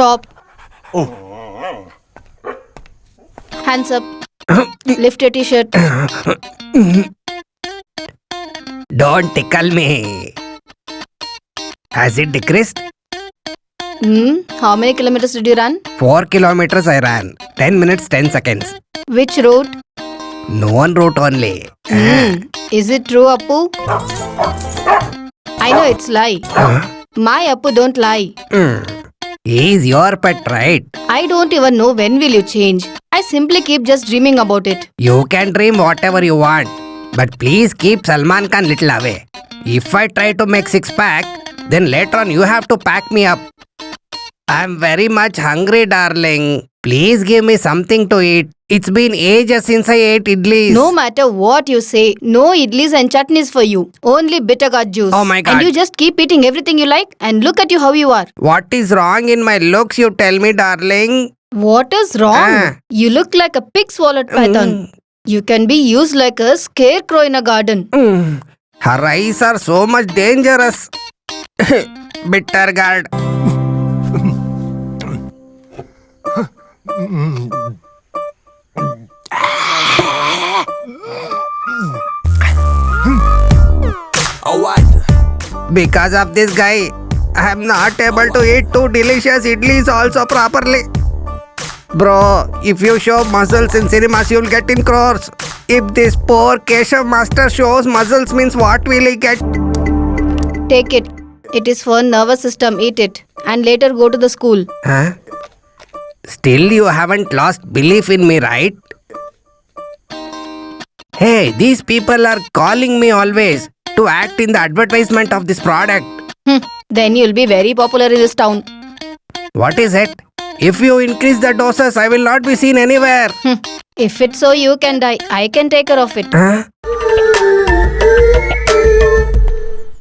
Stop. Oh. Hands up. Lift your t-shirt. Don't tickle me. Has it decreased? How many kilometers did you run? 4 kilometers I ran. 10 minutes, 10 seconds. Which route? No one wrote only. Is it true, Appu? I know it's lie. My Appu don't lie. He's your pet, right? I don't even know when will you change. I simply keep just dreaming about it. You can dream whatever you want. But please keep Salman Khan little away. If I try to make six-pack, then later on you have to pack me up. I'm very much hungry, darling. Please give me something to eat. It's been ages since I ate idlis. No matter what you say, no idlis and chutneys for you. Only bitter gourd juice. Oh my God. And you just keep eating everything you like and look at you how you are. What is wrong in my looks, you tell me, darling? What is wrong? You look like a pig swallowed python. You can be used like a scarecrow in a garden. Her eyes are so much dangerous. Bitter gourd. Because of this guy, I am not able to eat 2 delicious idlis also properly. Bro, if you show muscles in cinemas, you'll get in crores. If this poor Keshav master shows muscles, means what will he get? Take it. It is for nervous system. Eat it. And later go to the school. Huh? Still you haven't lost belief in me, right? Hey, these people are calling me always to act in the advertisement of this product. Then you'll be very popular in this town. What is it? If you increase the doses, I will not be seen anywhere. If it's so, you can die. I can take care of it. Huh?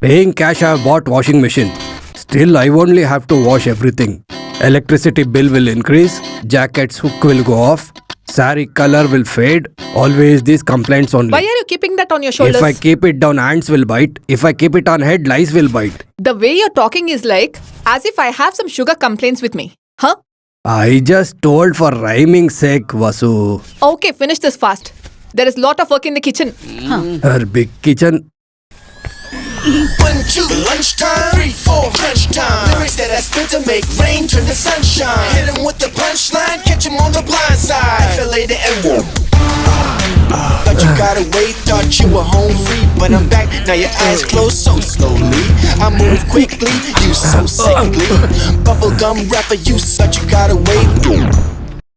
Paying cash, I have bought washing machine. Still, I only have to wash everything. Electricity bill will increase. Jacket's hook will go off. Sari color will fade. Always these complaints only. Why are you keeping that on your shoulders? If I keep it down, ants will bite. If I keep it on head, lice will bite. The way you're talking is like as if I have some sugar complaints with me. Huh? I just told for rhyming sake, Vasu. Okay, finish this fast. There is lot of work in the kitchen. Her big kitchen. 1, 2, lunchtime. 3, 4, crunch time. Lyrics that I spit to make rain turn to sunshine. Hit him with the punchline, catch him on the blind side. Feel later and whoop. Thought you got away, thought you were home free, but I'm back, now your eyes closed so slowly. I move quickly, you so sickly. Bubblegum rapper, you such you got away.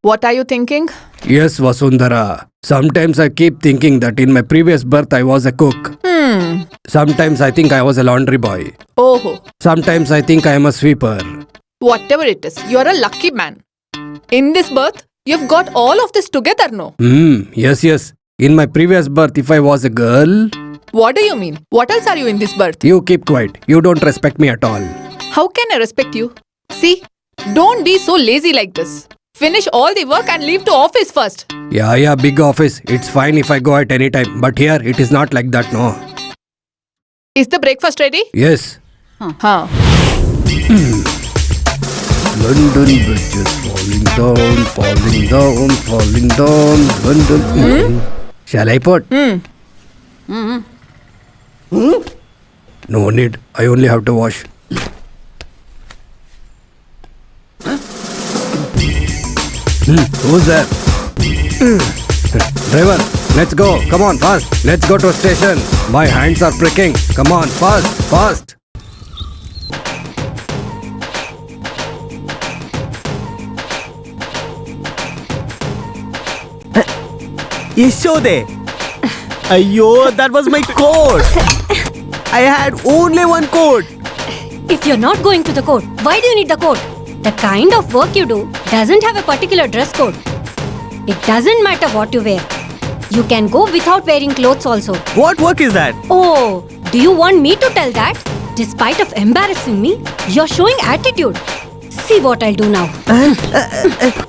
What are you thinking? Yes, Vasundhara. Sometimes I keep thinking that in my previous birth I was a cook. Sometimes I think I was a laundry boy. Oh, Sometimes I think I am a sweeper. whatever it is, you're a lucky man. In this birth, you've got all of this together, no? Yes. In my previous birth, if I was a girl... What do you mean? What else are you in this birth? You keep quiet. You don't respect me at all. How can I respect you? See, don't be so lazy like this. Finish all the work and leave to office first. Yeah, big office. It's fine if I go at any time. But here, it is not like that, no. Is the breakfast ready? Yes. Huh. London Bridge is falling down, falling down, falling down. London... Shall I put? No need. I only have to wash. Who's there? Driver, let's go. Come on, fast. Let's go to station. My hands are pricking. Come on, fast. Yeshode! Ayyo, that was my coat! I had only one coat! If you're not going to the court, why do you need the coat? The kind of work you do doesn't have a particular dress code. It doesn't matter what you wear. You can go without wearing clothes also. What work is that? Oh, do you want me to tell that? Despite of embarrassing me, you're showing attitude. See what I'll do now.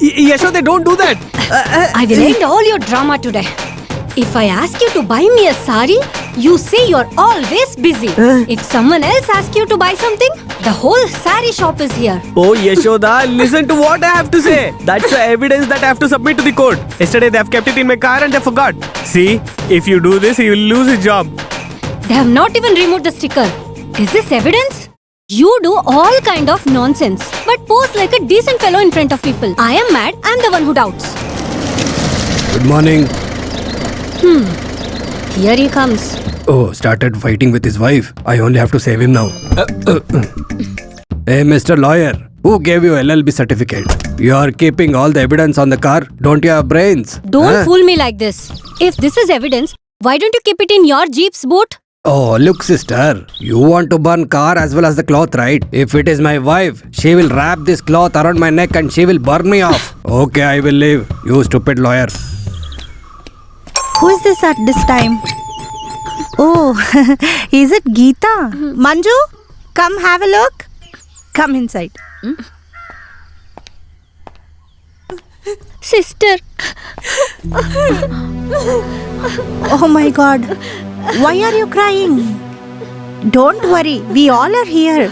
Yeshode, don't do that! I will end all your drama today. If I ask you to buy me a sari, You say you're always busy. If someone else asks you to buy something, the whole sari shop is here. Oh, Yashoda, listen to what I have to say. That's the evidence that I have to submit to the court. Yesterday they have kept it in my car and they forgot. See, if you do this, he will lose his job. They have not even removed the sticker. Is this evidence? You do all kind of nonsense, but pose like a decent fellow in front of people. I am mad. I'm the one who doubts. Good morning. Here he comes. Oh, started fighting with his wife. I only have to save him now. Hey, Mr. Lawyer, who gave you LLB certificate? You are keeping all the evidence on the car. Don't you have brains? Don't fool me like this. If this is evidence, why don't you keep it in your Jeep's boot? Oh, look, sister. You want to burn car as well as the cloth, right? If it is my wife, she will wrap this cloth around my neck and she will burn me off. Okay, I will leave. You stupid lawyer. Who is this at this time? Oh, is it Geeta? Manju, come have a look. Come inside. Sister. Oh my God. Why are you crying? Don't worry, we all are here.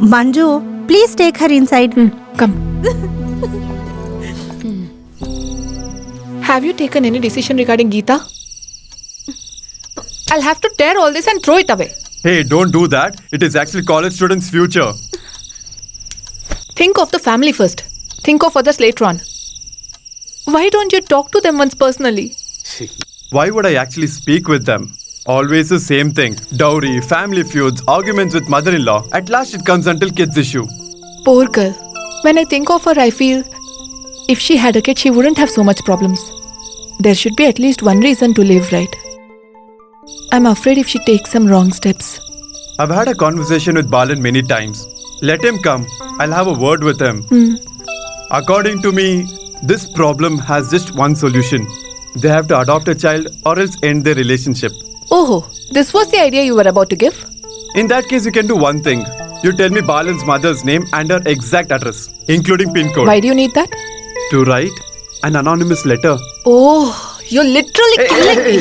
Manju, please take her inside. Come. Have you taken any decision regarding Geeta? I'll have to tear all this and throw it away. Hey, don't do that. It is actually college students' future. Think of the family first. Think of others later on. Why don't you talk to them once personally? Why would I actually speak with them? Always the same thing. Dowry, family feuds, arguments with mother-in-law. At last it comes until kids issue. Poor girl. When I think of her, I feel if she had a kid, she wouldn't have so much problems. There should be at least one reason to live right. I'm afraid if she takes some wrong steps. I've had a conversation with Balan many times. Let him come. I'll have a word with him. According to me, this problem has just one solution. They have to adopt a child or else end their relationship. Oh, this was the idea you were about to give? In that case, you can do one thing. You tell me Balan's mother's name and her exact address, including pin code. Why do you need that? To write an anonymous letter. Oh, you're literally killing me.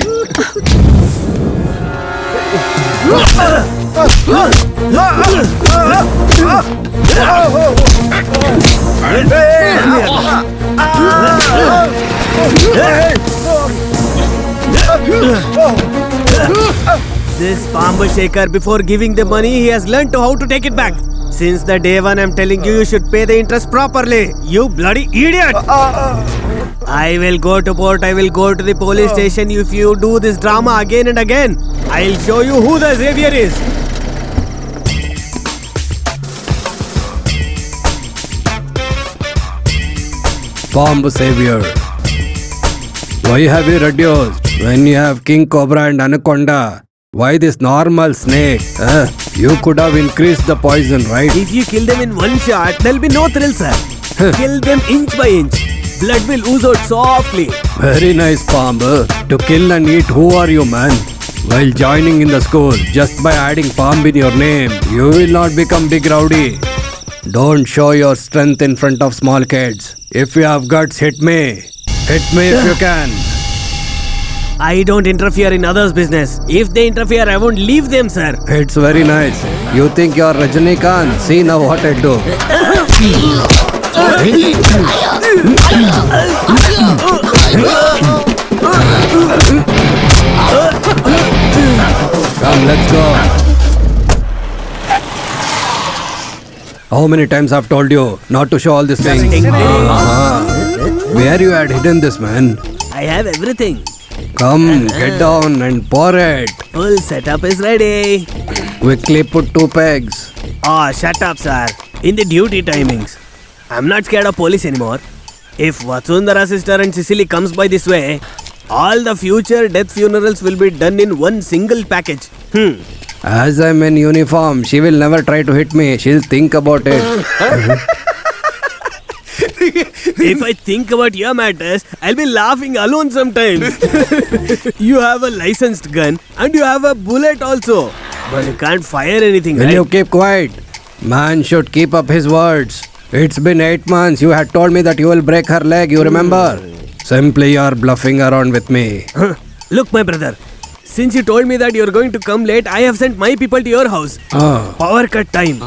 This Pamba Shaker, before giving the money, he has learned to how to take it back. Since the day one, I'm telling you, you should pay the interest properly. You bloody idiot! I will go to court. I will go to the police station if you do this drama again and again. I'll show you who the Xavier is. Bomb Savior. Why have you reduced when you have King Cobra and Anaconda? Why this normal snake? You could have increased the poison, right? If you kill them in one shot, there'll be no thrill, sir. Kill them inch by inch. Blood will ooze out softly. Very nice, Bomb. To kill and eat, who are you, man? While joining in the school, just by adding Bomb in your name, you will not become big rowdy. Don't show your strength in front of small kids. If you have guts, hit me. Hit me if you can. I don't interfere in others' business. If they interfere, I won't leave them, sir. It's very nice. You think you're Rajinikanth? See now what I do. Come, let's go. How many times I've told you not to show all these things? Where you had hidden this, man? I have everything. Come, get down and pour it. Full setup is ready. Quickly put 2 pegs. Oh, shut up, sir. In the duty timings. I'm not scared of police anymore. If Vatsundara sister and Cicely comes by this way, all the future death funerals will be done in one single package. As I'm in uniform, she will never try to hit me. She'll think about it. If I think about your matters, I'll be laughing alone sometimes. You have a licensed gun and you have a bullet also. But you can't fire anything, Will right? you keep quiet? Man should keep up his words. It's been 8 months. You had told me that you will break her leg, you remember? Simply you're bluffing around with me. Look, my brother. Since you told me that you're going to come late, I have sent my people to your house. Power cut time.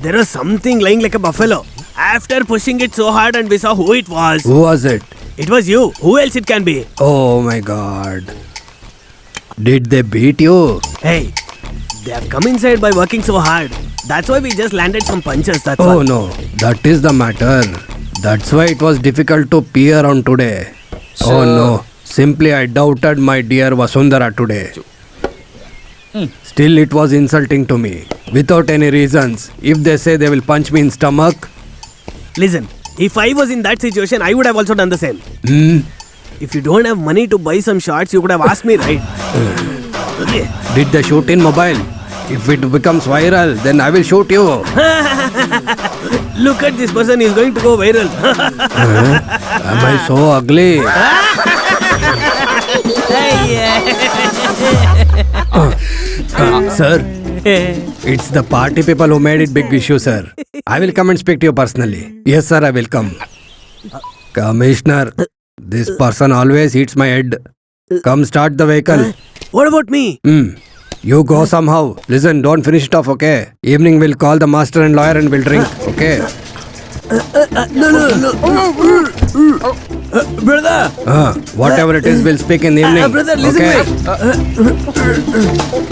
There was something lying like a buffalo. After pushing it so hard and we saw who it was. Who was it? It was you. Who else it can be? Oh my god. Did they beat you? Hey, they have come inside by working so hard. That's why we just landed some punches, that's Oh all. no, that is the matter. That's why it was difficult to pee around today. Oh no, simply I doubted my dear Vasundhara today. Still it was insulting to me. Without any reasons. If they say they will punch me in stomach. Listen, if I was in that situation, I would have also done the same. If you don't have money to buy some shorts, you could have asked me, right? Did they shoot in mobile? If it becomes viral, then I will shoot you. Look at this person, he's going to go viral. Am I so ugly? Sir, it's the party people who made it big issue, sir. I will come and speak to you personally. Yes, sir, I will come. Commissioner, this person always hits my head. Come start the vehicle. What about me? You go somehow. Listen, don't finish it off, okay? Evening we'll call the master and lawyer and we'll drink, okay? No. Brother! Whatever it is, we'll speak in the evening. Brother, listen okay? me.